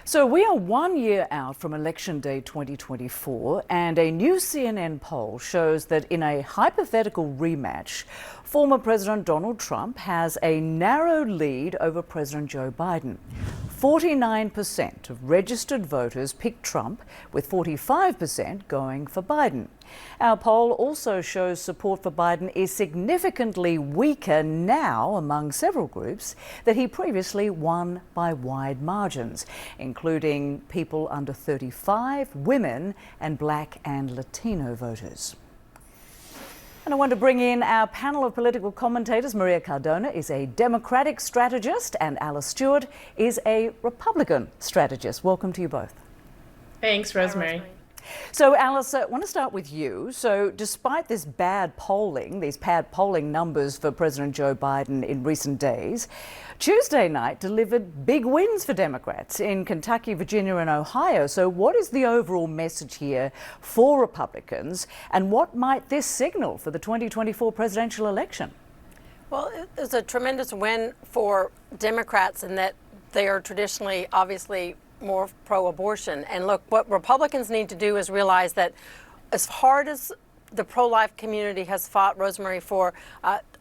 So we are 1 year out from Election Day 2024, and a new CNN poll shows that in a hypothetical rematch, former President Donald Trump has a narrow lead over President Joe Biden. 49% of registered voters picked Trump, with 45% going for Biden. Our poll also shows support for Biden is significantly weaker now among several groups that he previously won by wide margins, including people under 35, women, and Black and Latino voters. And I want to bring in our panel of political commentators. Maria Cardona is a Democratic strategist and Alice Stewart is a Republican strategist. Welcome to you both. Thanks, Rosemary. So, Alice, I want to start with you. So, despite this bad polling, these bad polling numbers for President Joe Biden in recent days, Tuesday night delivered big wins for Democrats in Kentucky, Virginia and Ohio. So what is the overall message here for Republicans, and what might this signal for the 2024 presidential election? Well, it's a tremendous win for Democrats in that they are traditionally, obviously, more pro-abortion. And look, what Republicans need to do is realize that as hard as the pro-life community has fought, Rosemary, for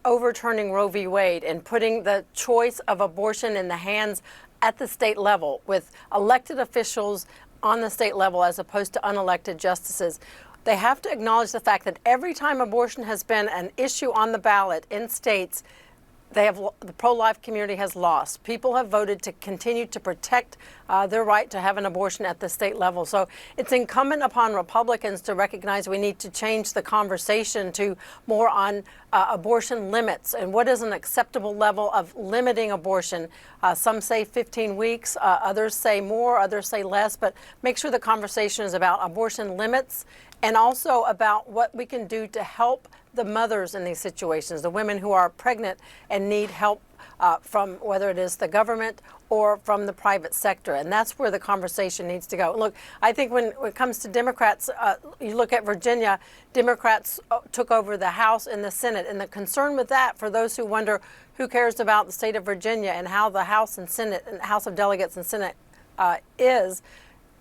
overturning Roe v. Wade and putting the choice of abortion in the hands at the state level with elected officials on the state level as opposed to unelected justices, they have to acknowledge the fact that every time abortion has been an issue on the ballot in states, the pro-life community has lost. People have voted to continue to protect their right to have an abortion at the state level. So it's incumbent upon Republicans to recognize we need to change the conversation to more on abortion limits and what is an acceptable level of limiting abortion. Some say 15 weeks, others say more, others say less, but make sure the conversation is about abortion limits and also about what we can do to help the mothers in these situations, the women who are pregnant and need help from whether it is the government or from the private sector. And that's where the conversation needs to go. Look, I think when it comes to Democrats, you look at Virginia, Democrats took over the House and the Senate. And the concern with that, for those who wonder who cares about the state of Virginia and how the House and Senate and House of Delegates and Senate is,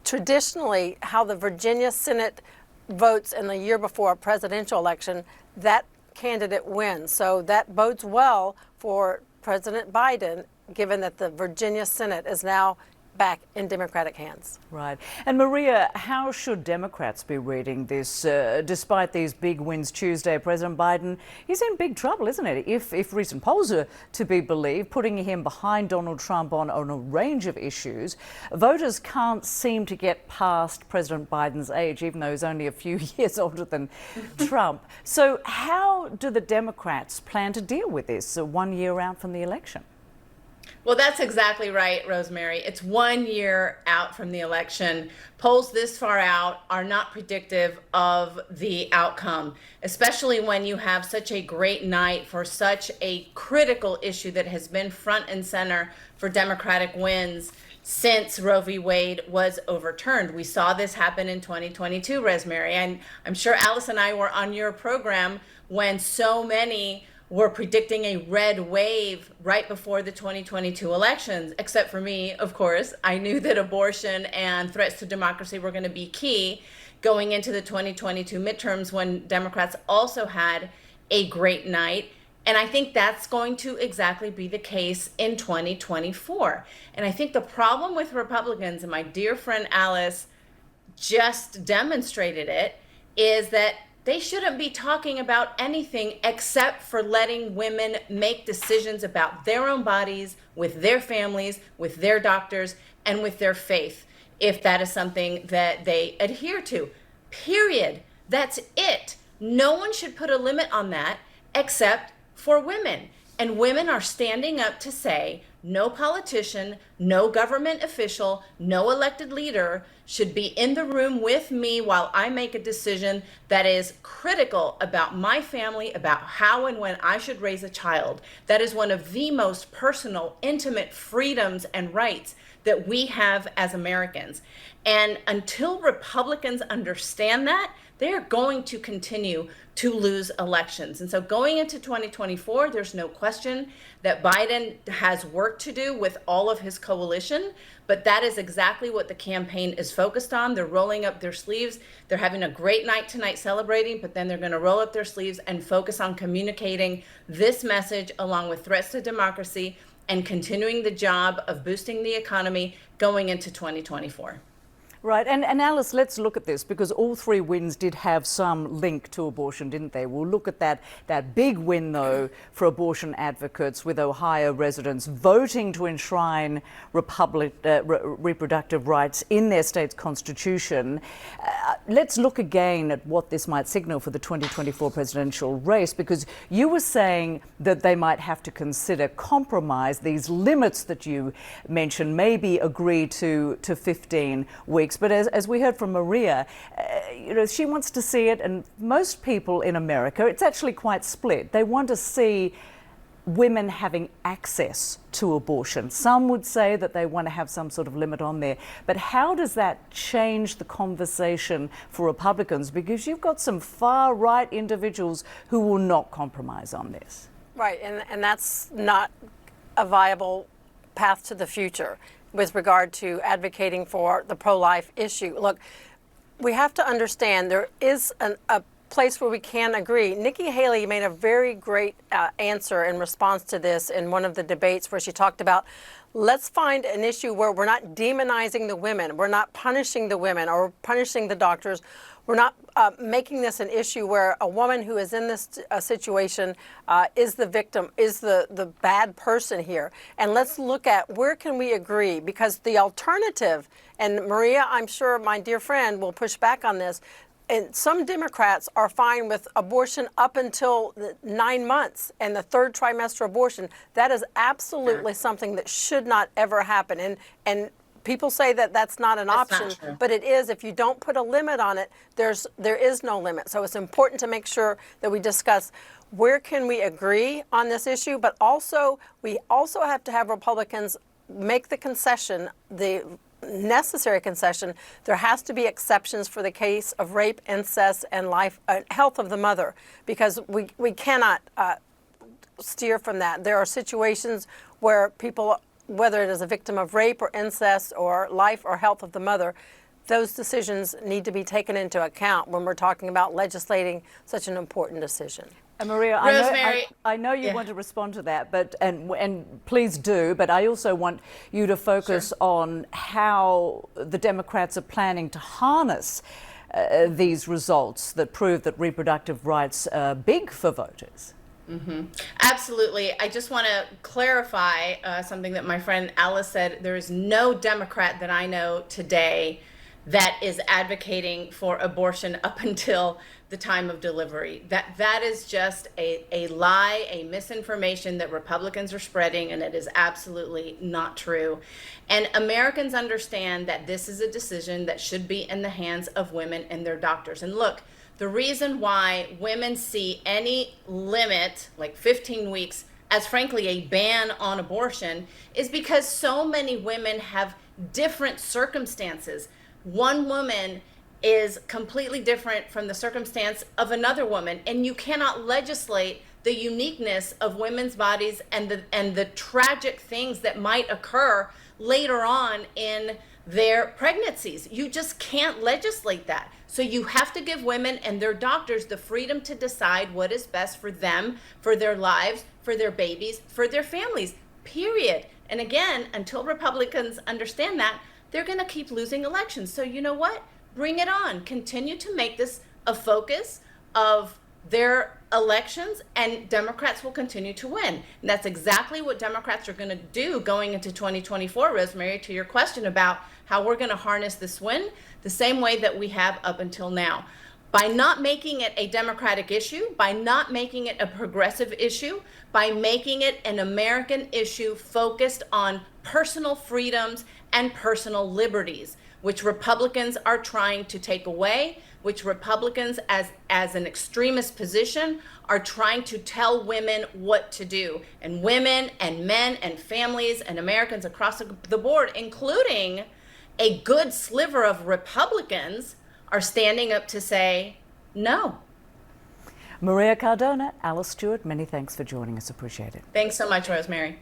traditionally how the Virginia Senate votes in the year before a presidential election, that candidate wins. So that bodes well for President Biden, given that the Virginia Senate is now back in Democratic hands. Right. And Maria, how should Democrats be reading this? Despite these big wins Tuesday, President Biden is in big trouble, isn't it? If recent polls are to be believed, putting him behind Donald Trump on a range of issues, voters can't seem to get past President Biden's age, even though he's only a few years older than Trump. So how do the Democrats plan to deal with this 1 year out from the election? Well, that's exactly right, Rosemary. It's 1 year out from the election. Polls this far out are not predictive of the outcome, especially when you have such a great night for such a critical issue that has been front and center for Democratic wins since Roe v. Wade was overturned. We saw this happen in 2022, Rosemary, and I'm sure Alice and I were on your program when so many were predicting a red wave right before the 2022 elections, except for me, of course. I knew that abortion and threats to democracy were going to be key going into the 2022 midterms when Democrats also had a great night. And I think that's going to exactly be the case in 2024. And I think the problem with Republicans, and my dear friend Alice just demonstrated it, is that they shouldn't be talking about anything except for letting women make decisions about their own bodies, with their families, with their doctors, and with their faith, if that is something that they adhere to. Period. That's it. No one should put a limit on that except for women. And women are standing up to say no politician, no government official, no elected leader should be in the room with me while I make a decision that is critical about my family, about how and when I should raise a child. That is one of the most personal, intimate freedoms and rights that we have as Americans. And until Republicans understand that, they are going to continue to lose elections. And so going into 2024, there's no question that Biden has work to do with all of his coalition, but that is exactly what the campaign is focused on. They're rolling up their sleeves. They're having a great night tonight celebrating, but then they're going to roll up their sleeves and focus on communicating this message along with threats to democracy and continuing the job of boosting the economy going into 2024. Right, and Alice, let's look at this, because all three wins did have some link to abortion, didn't they? We'll look at that big win, though, for abortion advocates, with Ohio residents voting to enshrine reproductive rights in their state's constitution. Let's look again at what this might signal for the 2024 presidential race, because you were saying that they might have to consider compromise, these limits that you mentioned, maybe agree to 15 weeks. But as we heard from Maria, she wants to see it, and most people in America, it's actually quite split. They want to see women having access to abortion. Some would say that they want to have some sort of limit on there. But how does that change the conversation for Republicans? Because you've got some far-right individuals who will not compromise on this. Right, and that's not a viable path to the future with regard to advocating for the pro-life issue. Look, we have to understand there is a place where we can agree. Nikki Haley made a very great answer in response to this in one of the debates, where she talked about, let's find an issue where we're not demonizing the women, we're not punishing the women or punishing the doctors. We're not making this an issue where a woman who is in this situation is the victim, is the bad person here. And let's look at where can we agree, because the alternative, and Maria, I'm sure my dear friend will push back on this, and some Democrats are fine with abortion up until 9 months and the third trimester abortion. That is absolutely something that should not ever happen. And people say that that's not an option, but it is. If you don't put a limit on it, there is no limit. So it's important to make sure that we discuss where can we agree on this issue, but also we also have to have Republicans make the concession, the necessary concession. There has to be exceptions for the case of rape, incest, and life, health of the mother, because we cannot steer from that. There are situations where people, whether it is a victim of rape or incest or life or health of the mother, those decisions need to be taken into account when we're talking about legislating such an important decision. And Maria, Rosemary, I know you want to respond to that, but and please do, but I also want you to focus on how the Democrats are planning to harness these results that prove that reproductive rights are big for voters. Mm-hmm. Absolutely. I just want to clarify something that my friend Alice said. There is no Democrat that I know today that is advocating for abortion up until the time of delivery. That is just a lie, a misinformation that Republicans are spreading, and it is absolutely not true. And Americans understand that this is a decision that should be in the hands of women and their doctors. And look, the reason why women see any limit, like 15 weeks, as frankly a ban on abortion, is because so many women have different circumstances. One woman is completely different from the circumstance of another woman, and you cannot legislate the uniqueness of women's bodies and the tragic things that might occur later on in their pregnancies. You just can't legislate that. So you have to give women and their doctors the freedom to decide what is best for them, for their lives, for their babies, for their families, period. And again, until Republicans understand that, they're going to keep losing elections. So you know what? Bring it on. Continue to make this a focus of their elections, and Democrats will continue to win. And that's exactly what Democrats are going to do going into 2024, Rosemary, to your question about how we're going to harness this win, the same way that we have up until now. By not making it a Democratic issue, by not making it a progressive issue, by making it an American issue focused on personal freedoms and personal liberties, which Republicans are trying to take away, which Republicans, as an extremist position, are trying to tell women what to do. And women and men and families and Americans across the board, including a good sliver of Republicans, are standing up to say no. Maria Cardona, Alice Stewart, many thanks for joining us. Appreciate it. Thanks so much, Rosemary.